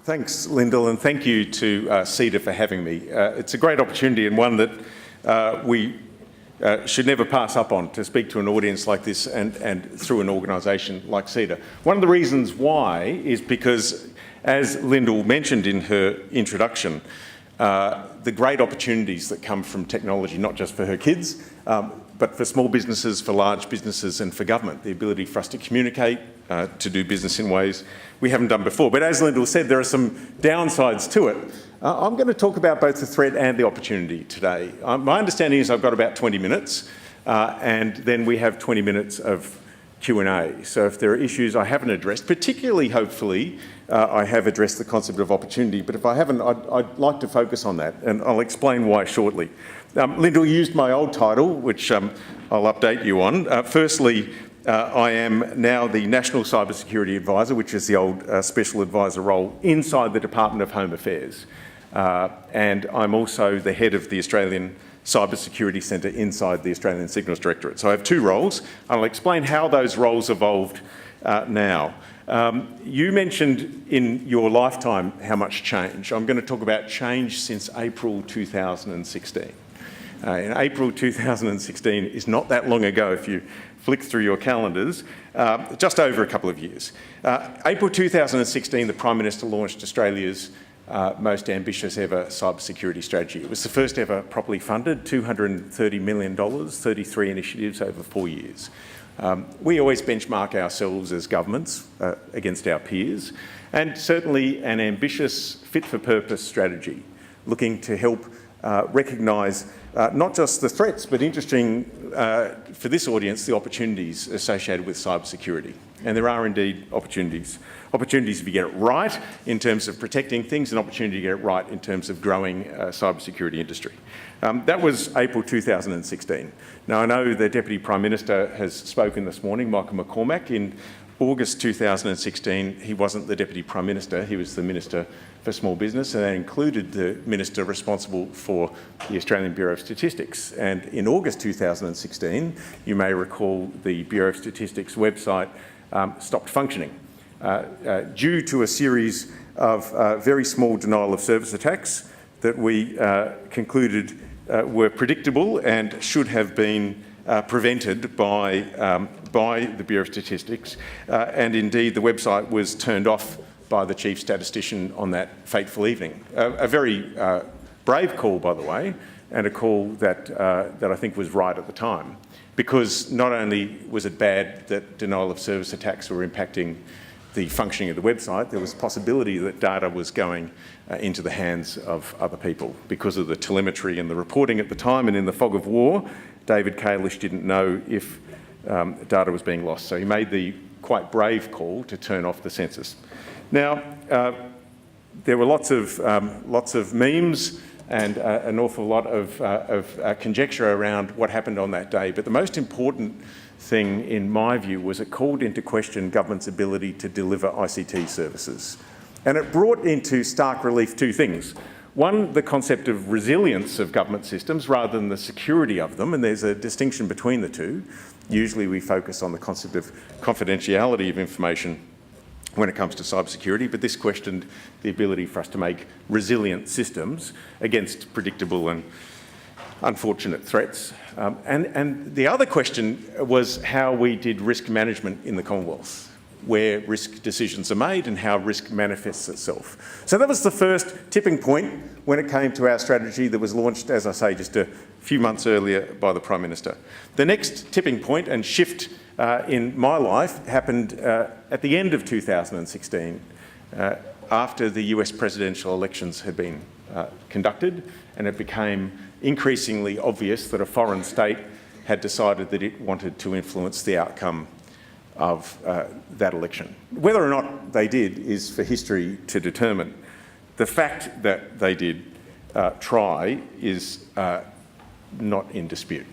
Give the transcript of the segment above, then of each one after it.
Thanks, Lyndall, and thank you to CEDA for having me. It's a great opportunity and one that we should never pass up on, to speak to an audience like this and through an organisation like CEDA. One of the reasons why is because, as Lyndall mentioned in her introduction, the great opportunities that come from technology, not just for her kids, but for small businesses, for large businesses and for government, the ability for us to communicate, to do business in ways we haven't done before. But as Lyndall said, there are some downsides to it. I'm going to talk about both the threat and the opportunity today. My understanding is I've got about 20 minutes and then we have 20 minutes of Q&A. So if there are issues I haven't addressed, particularly hopefully I have addressed the concept of opportunity, but if I haven't, I'd like to focus on that, and I'll explain why shortly. Lyndall used my old title, which I'll update you on. Firstly, I am now the National Cybersecurity Advisor, which is the old Special Advisor role inside the Department of Home Affairs. And I'm also the head of the Australian Cybersecurity Centre inside the Australian Signals Directorate. So I have two roles. I'll explain how those roles evolved now. You mentioned in your lifetime how much change. I'm going to talk about change since April 2016. In April 2016 is not that long ago if you flick through your calendars, just over a couple of years. April 2016, the Prime Minister launched Australia's most ambitious ever cybersecurity strategy. It was the first ever properly funded, $230 million, 33 initiatives over 4 years. We always benchmark ourselves as governments against our peers, and certainly an ambitious, fit-for-purpose strategy looking to help recognise not just the threats, but interesting for this audience, the opportunities associated with cybersecurity. And there are indeed opportunities. Opportunities if you get it right in terms of protecting things, and opportunity to get it right in terms of growing cybersecurity industry. That was April 2016. Now, I know the Deputy Prime Minister has spoken this morning, Michael McCormack. In August 2016, he wasn't the Deputy Prime Minister, he was the Minister for Small Business, and that included the Minister responsible for the Australian Bureau of Statistics. And in August 2016, you may recall the Bureau of Statistics website stopped functioning due to a series of very small denial of service attacks that we concluded were predictable and should have been prevented by the Bureau of Statistics, and indeed the website was turned off by the Chief Statistician on that fateful evening. A very brave call, by the way, and a call that I think was right at the time, because not only was it bad that denial of service attacks were impacting the functioning of the website, there was possibility that data was going into the hands of other people because of the telemetry and the reporting at the time, and in the fog of war, David Kalish didn't know if data was being lost. So he made the quite brave call to turn off the census. Now, there were lots of memes and an awful lot of conjecture around what happened on that day, but the most important thing, in my view, was it called into question government's ability to deliver ICT services. And it brought into stark relief two things. One, the concept of resilience of government systems rather than the security of them, and there's a distinction between the two. Usually we focus on the concept of confidentiality of information when it comes to cybersecurity, but this questioned the ability for us to make resilient systems against predictable and unfortunate threats. And the other question was how we did risk management in the Commonwealth, where risk decisions are made and how risk manifests itself. So that was the first tipping point when it came to our strategy that was launched, as I say, just a few months earlier by the Prime Minister. The next tipping point and shift in my life happened at the end of 2016, after the US presidential elections had been conducted, and it became increasingly obvious that a foreign state had decided that it wanted to influence the outcome of that election. Whether or not they did is for history to determine. The fact that they did try is not in dispute.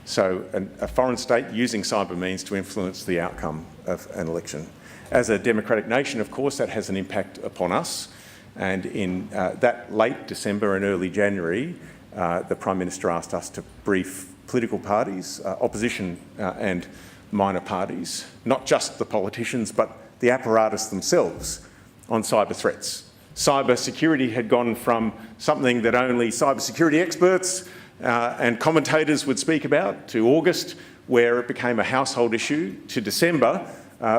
So a foreign state using cyber means to influence the outcome of an election. As a democratic nation, of course, that has an impact upon us. And in that late December and early January, the Prime Minister asked us to brief political parties, opposition and minor parties, not just the politicians, but the apparatus themselves on cyber threats. Cyber security had gone from something that only cybersecurity experts and commentators would speak about, to August, where it became a household issue, to December,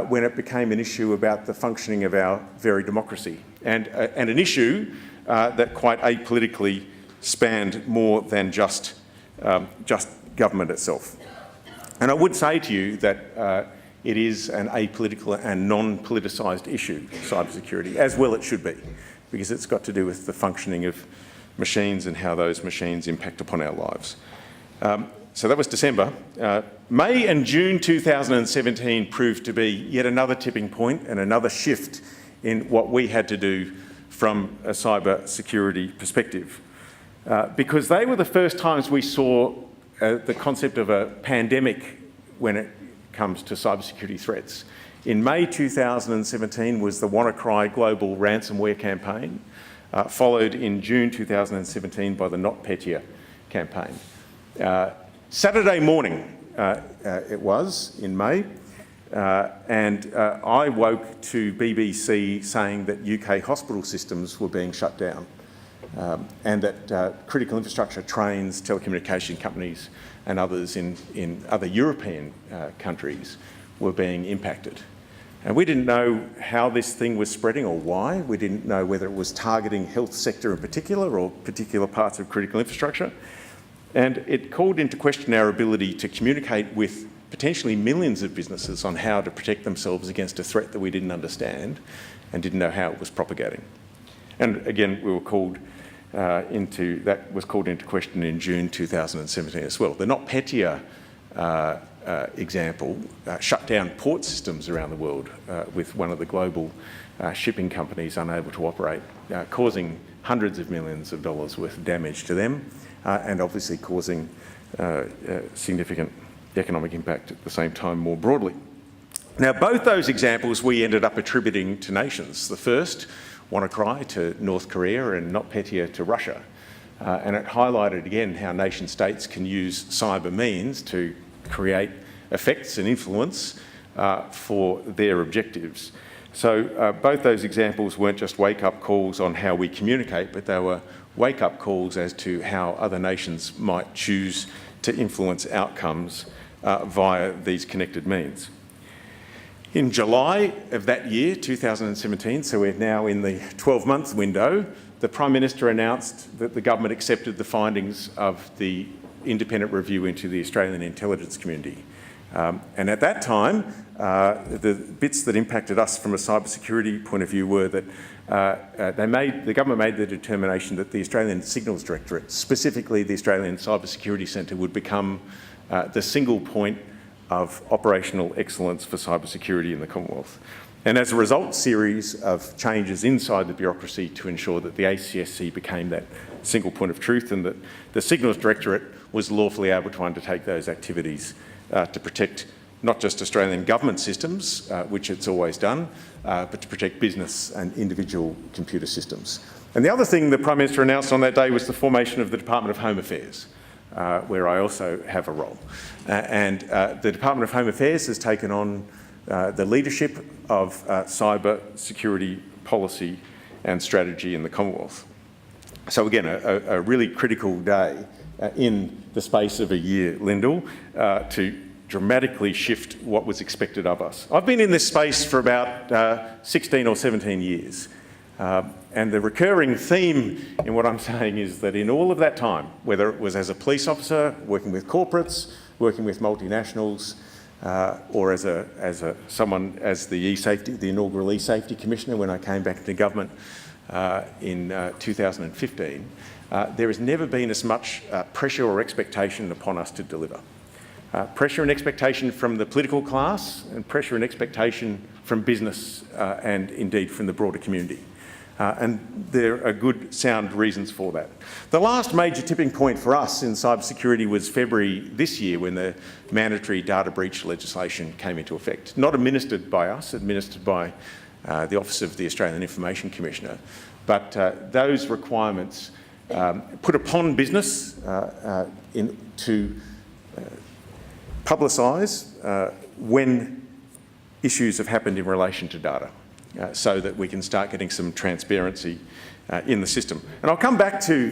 when it became an issue about the functioning of our very democracy, and an issue that quite apolitically spanned more than just government itself. And I would say to you that it is an apolitical and non-politicised issue, cybersecurity, as well it should be, because it's got to do with the functioning of machines and how those machines impact upon our lives. So that was December. May and June 2017 proved to be yet another tipping point and another shift in what we had to do from a cyber security perspective, because they were the first times we saw the concept of a pandemic when it comes to cybersecurity threats. In May 2017 was the WannaCry global ransomware campaign, followed in June 2017 by the NotPetya campaign. Saturday morning it was, in May, and I woke to BBC saying that UK hospital systems were being shut down, and that critical infrastructure, trains, telecommunication companies and others in other European countries were being impacted. And we didn't know how this thing was spreading or why. We didn't know whether it was targeting health sector in particular or particular parts of critical infrastructure. And it called into question our ability to communicate with potentially millions of businesses on how to protect themselves against a threat that we didn't understand and didn't know how it was propagating. And again, we were called that was called into question in June 2017 as well. The NotPetya example shut down port systems around the world with one of the global shipping companies unable to operate, causing hundreds of millions of dollars worth of damage to them, and obviously causing significant economic impact at the same time more broadly. Now, both those examples we ended up attributing to nations. The first, WannaCry, to North Korea, and NotPetya to Russia. And it highlighted again how nation states can use cyber means to create effects and influence for their objectives. So both those examples weren't just wake-up calls on how we communicate, but they were wake-up calls as to how other nations might choose to influence outcomes via these connected means. In July of that year, 2017, so we're now in the 12-month window, the Prime Minister announced that the government accepted the findings of the independent review into the Australian intelligence community. And at that time, the bits that impacted us from a cybersecurity point of view were that the government made the determination that the Australian Signals Directorate, specifically the Australian Cybersecurity Centre, would become the single point of operational excellence for cybersecurity in the Commonwealth. And as a result, a series of changes inside the bureaucracy to ensure that the ACSC became that single point of truth, and that the Signals Directorate was lawfully able to undertake those activities to protect not just Australian government systems, which it's always done, but to protect business and individual computer systems. And the other thing the Prime Minister announced on that day was the formation of the Department of Home Affairs, where I also have a role. And the Department of Home Affairs has taken on the leadership of cyber security policy and strategy in the Commonwealth. So again, a really critical day in the space of a year, Lyndall, to dramatically shift what was expected of us. I've been in this space for about 16 or 17 years. And the recurring theme in what I'm saying is that in all of that time, whether it was as a police officer, working with corporates, working with multinationals, or as someone as the inaugural e-safety commissioner when I came back into government in 2015, there has never been as much pressure or expectation upon us to deliver. Pressure and expectation from the political class, and pressure and expectation from business and indeed from the broader community. And there are good, sound reasons for that. The last major tipping point for us in cybersecurity was February this year, when the mandatory data breach legislation came into effect. Not administered by us, administered by the Office of the Australian Information Commissioner. But those requirements put upon business to publicise when issues have happened in relation to data, so that we can start getting some transparency in the system. And I'll come back to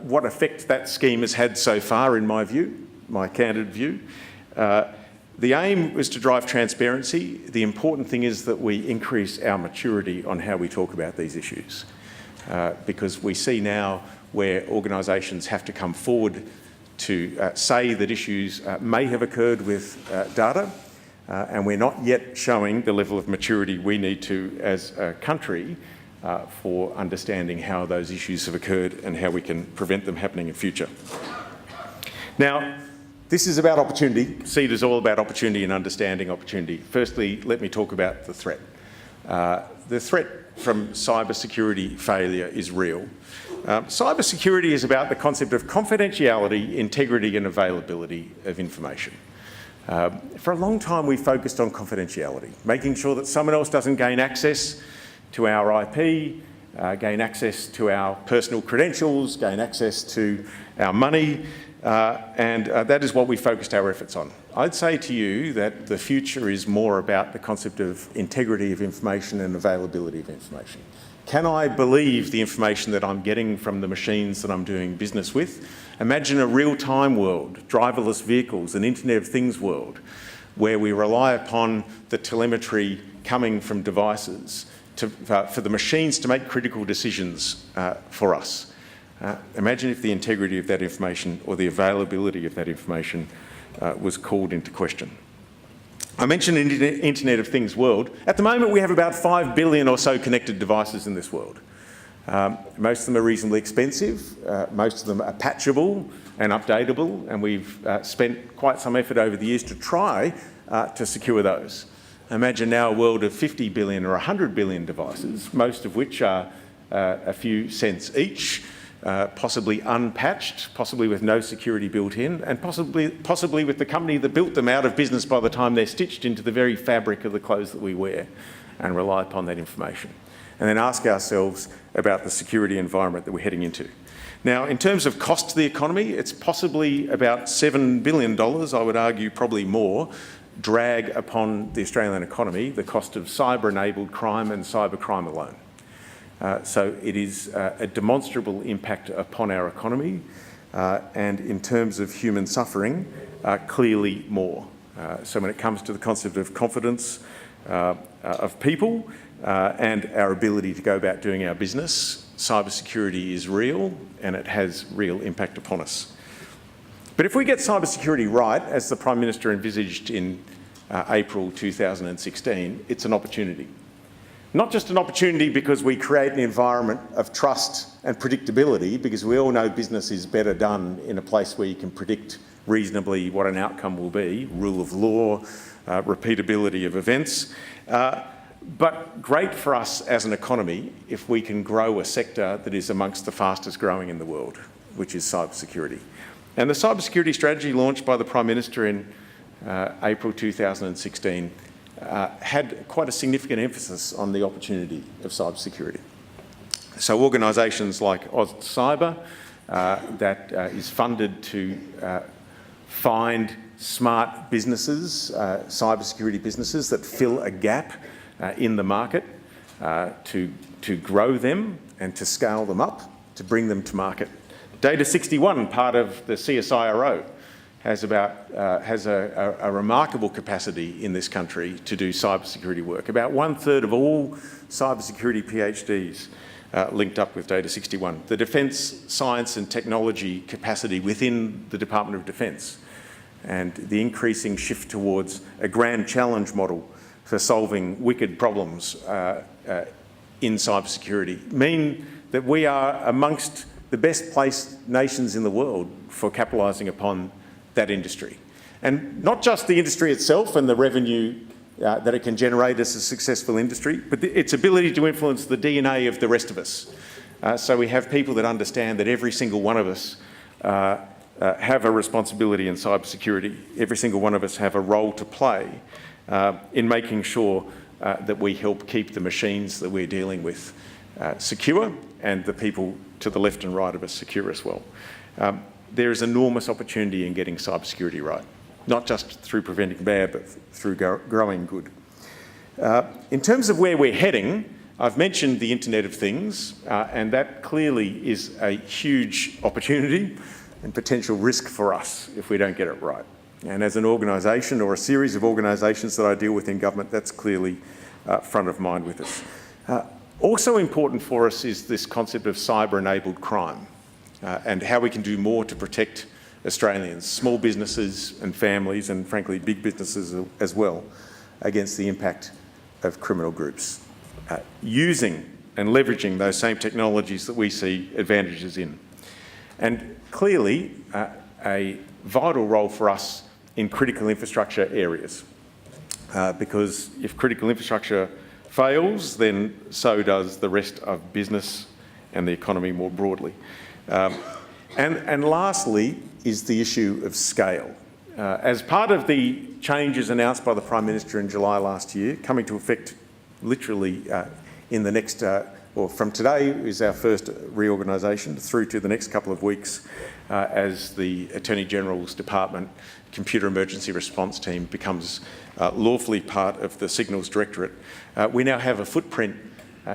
what effect that scheme has had so far, in my view, my candid view. The aim was to drive transparency. The important thing is that we increase our maturity on how we talk about these issues, because we see now where organisations have to come forward to say that issues may have occurred with data, and we're not yet showing the level of maturity we need to as a country for understanding how those issues have occurred and how we can prevent them happening in future. Now, this is about opportunity. CEDA is all about opportunity and understanding opportunity. Firstly, let me talk about the threat. The threat from cybersecurity failure is real. Cybersecurity is about the concept of confidentiality, integrity and availability of information. For a long time we focused on confidentiality, making sure that someone else doesn't gain access to our IP, gain access to our personal credentials, gain access to our money, and that is what we focused our efforts on. I'd say to you that the future is more about the concept of integrity of information and availability of information. Can I believe the information that I'm getting from the machines that I'm doing business with? Imagine a real-time world, driverless vehicles, an Internet of Things world, where we rely upon the telemetry coming from devices for the machines to make critical decisions for us. Imagine if the integrity of that information or the availability of that information was called into question. I mentioned Internet of Things world. At the moment, we have about 5 billion or so connected devices in this world. Most of them are reasonably expensive. Most of them are patchable and updatable, and we've spent quite some effort over the years to try to secure those. Imagine now a world of 50 billion or 100 billion devices, most of which are a few cents each, possibly unpatched, possibly with no security built in, and possibly with the company that built them out of business by the time they're stitched into the very fabric of the clothes that we wear, and rely upon that information. And then ask ourselves about the security environment that we're heading into. Now, in terms of cost to the economy, it's possibly about $7 billion, I would argue probably more, drag upon the Australian economy, the cost of cyber-enabled crime and cybercrime alone. So it is a demonstrable impact upon our economy, and in terms of human suffering, clearly more. So when it comes to the concept of confidence of people and our ability to go about doing our business, cybersecurity is real and it has real impact upon us. But if we get cybersecurity right, as the Prime Minister envisaged in April 2016, it's an opportunity. Not just an opportunity because we create an environment of trust and predictability, because we all know business is better done in a place where you can predict reasonably what an outcome will be, rule of law, repeatability of events, but great for us as an economy if we can grow a sector that is amongst the fastest growing in the world, which is cybersecurity. And the cybersecurity strategy launched by the Prime Minister in April 2016 had quite a significant emphasis on the opportunity of cybersecurity. So organisations like AusCyber, that is funded to find smart businesses, cybersecurity businesses that fill a gap in the market, to grow them and to scale them up, to bring them to market. Data 61, part of the CSIRO, has a remarkable capacity in this country to do cybersecurity work. About 1/3 of all cybersecurity PhDs linked up with Data 61. The Defence Science and Technology capacity within the Department of Defence, and the increasing shift towards a grand challenge model for solving wicked problems in cybersecurity mean that we are amongst the best placed nations in the world for capitalising upon that industry. And not just the industry itself and the revenue that it can generate as a successful industry, but its ability to influence the DNA of the rest of us. So we have people that understand that every single one of us have a responsibility in cybersecurity. Every single one of us have a role to play in making sure that we help keep the machines that we're dealing with secure, and the people to the left and right of us secure as well. There is enormous opportunity in getting cybersecurity right. not just through preventing bad, but through growing good. In terms of where we're heading, I've mentioned the Internet of Things, and that clearly is a huge opportunity and potential risk for us if we don't get it right. And as an organisation or a series of organisations that I deal with in government, that's clearly front of mind with us. Also important for us is this concept of cyber-enabled crime and how we can do more to protect Australians, small businesses and families, and frankly big businesses as well, against the impact of criminal groups, using and leveraging those same technologies that we see advantages in. And clearly a vital role for us in critical infrastructure areas, because if critical infrastructure fails, then so does the rest of business and the economy more broadly. And lastly is the issue of scale. As part of the changes announced by the Prime Minister in July last year, coming to effect literally in the next, or from today is our first reorganisation through to the next couple of weeks as the Attorney General's Department Computer Emergency Response Team becomes lawfully part of the Signals Directorate. We now have a footprint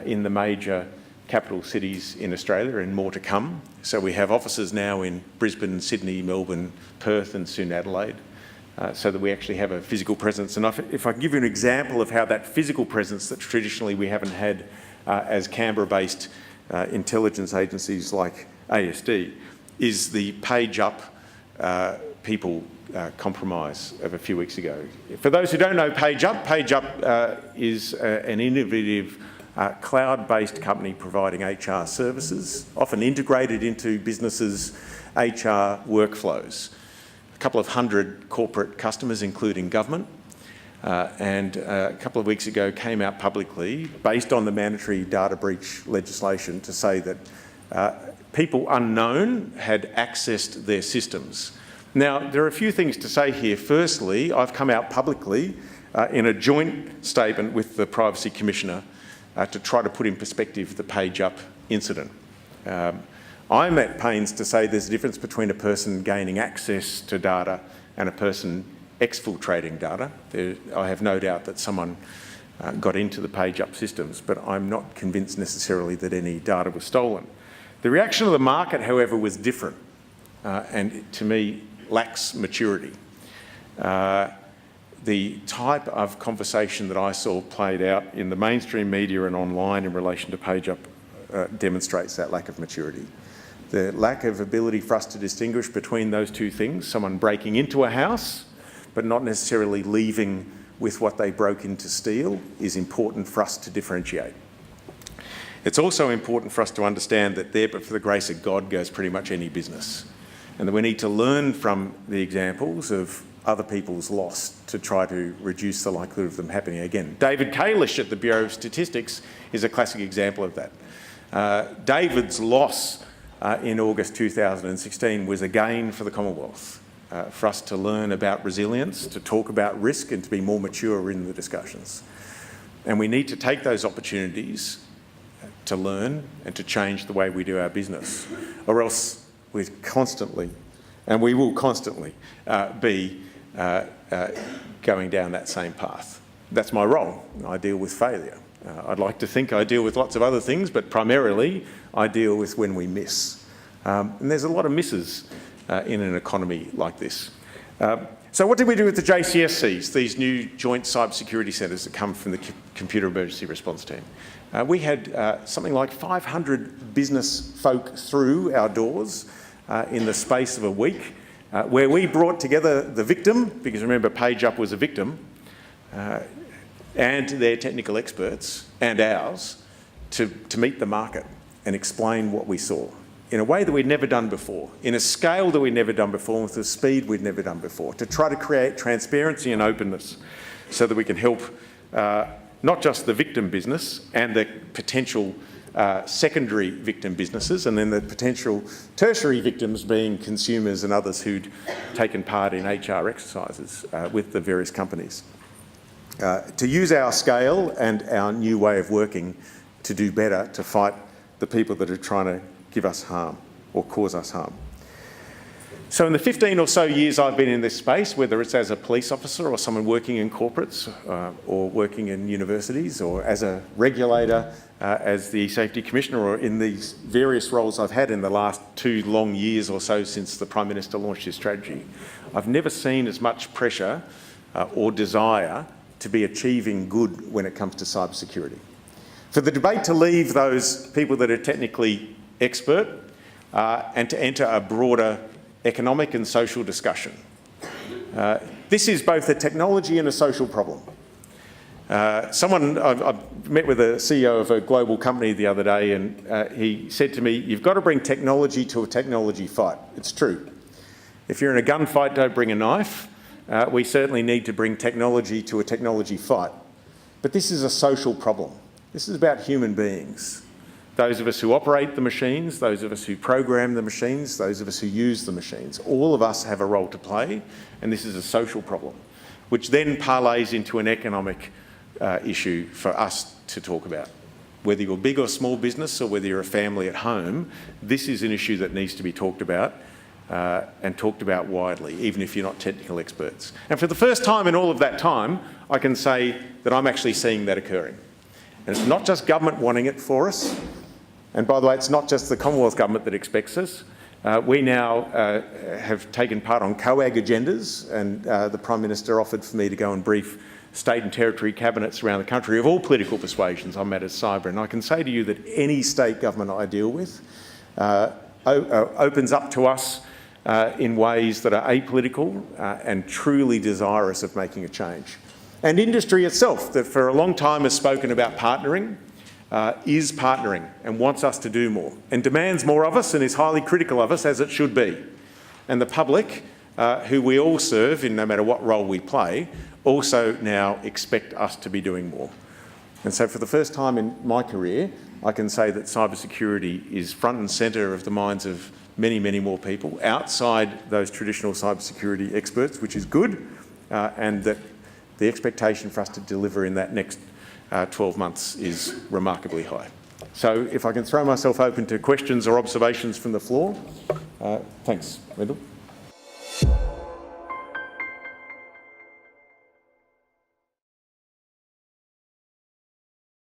in the major capital cities in Australia and more to come. So we have offices now in Brisbane, Sydney, Melbourne, Perth and soon Adelaide, so that we actually have a physical presence. And if I can give you an example of how that physical presence that traditionally we haven't had as Canberra-based intelligence agencies like ASD, is the Page Up people compromise of a few weeks ago. For those who don't know Page Up is an innovative cloud-based company providing HR services, often integrated into businesses' HR workflows. A couple of hundred corporate customers, including government, and a couple of weeks ago came out publicly, based on the mandatory data breach legislation, to say that people unknown had accessed their systems. Now, there are a few things to say here. Firstly, I've come out publicly in a joint statement with the Privacy Commissioner to try to put in perspective the Page Up incident. I'm at pains to say there's a difference between a person gaining access to data and a person exfiltrating data. I have no doubt that someone got into the Page Up systems, but I'm not convinced necessarily that any data was stolen. The reaction of the market, however, was different and to me lacks maturity. The type of conversation that I saw played out in the mainstream media and online in relation to Page Up demonstrates that lack of maturity. The lack of ability for us to distinguish between those two things, someone breaking into a house but not necessarily leaving with what they broke in to steal, is important for us to differentiate. It's also important for us to understand that there, but for the grace of God, goes pretty much any business. And that we need to learn from the examples of other people's loss to try to reduce the likelihood of them happening again. David Kalish at the Bureau of Statistics is a classic example of that. David's loss in August 2016 was a gain for the Commonwealth, for us to learn about resilience, to talk about risk and to be more mature in the discussions. And we need to take those opportunities to learn and to change the way we do our business, or else we constantly, and we will constantly, be going down that same path. That's my role. I deal with failure. I'd like to think I deal with lots of other things, but primarily I deal with when we miss. And there's a lot of misses in an economy like this. So what did we do with the JCSCs, these new joint cybersecurity centres that come from the Computer Emergency Response Team? We had something like 500 business folk through our doors in the space of a week, where we brought together the victim, because remember Page Up was a victim, and their technical experts and ours to meet the market and explain what we saw in a way that we'd never done before, in a scale that we'd never done before, with a speed we'd never done before, to try to create transparency and openness so that we can help not just the victim business and the potential secondary victim businesses, and then the potential tertiary victims being consumers and others who'd taken part in HR exercises with the various companies. To use our scale and our new way of working to do better, to fight the people that are trying to give us harm or cause us harm. So in the 15 or so years I've been in this space, whether it's as a police officer or someone working in corporates or working in universities or as a regulator, as the Safety Commissioner, or in these various roles I've had in the last 2 long years or so since the Prime Minister launched his strategy, I've never seen as much pressure or desire to be achieving good when it comes to cybersecurity. For the debate to leave those people that are technically expert and to enter a broader economic and social discussion. This is both a technology and a social problem. I met with a CEO of a global company the other day, and he said to me, "You've got to bring technology to a technology fight." It's true. If you're in a gunfight, don't bring a knife. We certainly need to bring technology to a technology fight. But this is a social problem. This is about human beings. Those of us who operate the machines, those of us who program the machines, those of us who use the machines, all of us have a role to play, and this is a social problem, which then parlays into an economic issue for us to talk about. Whether you're a big or small business or whether you're a family at home, this is an issue that needs to be talked about and talked about widely, even if you're not technical experts. And for the first time in all of that time, I can say that I'm actually seeing that occurring. And it's not just government wanting it for us. And by the way, it's not just the Commonwealth Government that expects us. We now have taken part on COAG agendas, and the Prime Minister offered for me to go and brief state and territory cabinets around the country of all political persuasions on matters cyber. And I can say to you that any state government I deal with opens up to us in ways that are apolitical and truly desirous of making a change. And industry itself, that for a long time has spoken about partnering, is partnering and wants us to do more and demands more of us and is highly critical of us, as it should be. And the public, who we all serve in no matter what role we play, also now expect us to be doing more. And so for the first time in my career, I can say that cybersecurity is front and centre of the minds of many, many more people outside those traditional cybersecurity experts, which is good, and that the expectation for us to deliver in that next 12 months is remarkably high. So if I can throw myself open to questions or observations from the floor. Thanks, Wendell.